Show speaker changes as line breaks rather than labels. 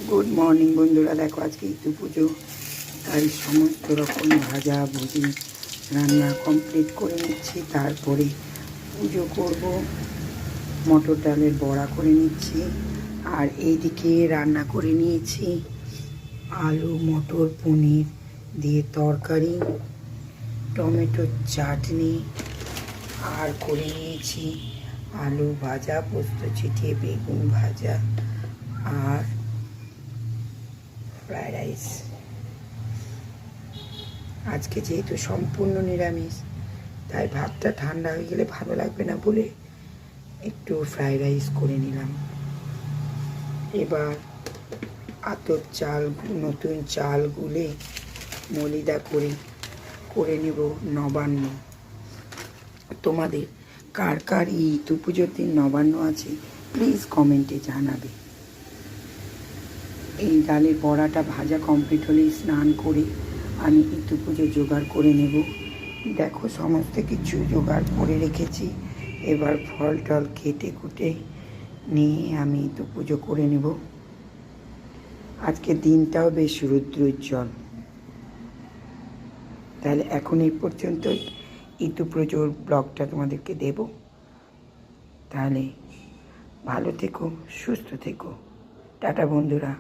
Good morning বন্ধুরা, দেখো আজকে ইতু পুজো, তাই সমস্ত রকম ভাজা ভুজি রান্না কমপ্লিট করে নিচ্ছি। তারপরে পুজো করব, মটর ডালের বড়া করে নিচ্ছি। আর এইদিকে রান্না করে নিয়েছি আলু মটর পনির দিয়ে তরকারি, টমেটোর চাটনি, আর করে নিয়েছি আলু ভাজা, পোস্ত ছিটিয়ে বেগুন ভাজা, আর ফ্রাইড রাইস। আজকে যেহেতু সম্পূর্ণ নিরামিষ, তাই ভাতটা ঠান্ডা হয়ে গেলে ভালো লাগবে না বলে একটু ফ্রাইড রাইস করে নিলাম। এবার আতপ চাল, নতুন চাল গুলে মলিদা করে নেব নবান্ন। তোমাদের কার কার এই ইতু পুজোর দিন নবান্ন আছে প্লিজ কমেন্টে জানাবে। এই ডালের বড়াটা ভাজা কমপ্লিট হলেই স্নান করে আমি ইতু পুজো জোগাড় করে নেব। দেখো সমস্ত কিছু জোগাড় করে রেখেছি। এবার ফল টল কেটে কুটে নিয়ে আমি ইতু পুজো করে নেব। আজকের দিনটাও বেশ রুদ্রোজ্জ্বল। তাহলে এখন এই পর্যন্তই ইতু পুজোর ব্লগটা তোমাদেরকে দেব। তাহলে ভালো থেকো, সুস্থ থেকো। টাটা বন্ধুরা।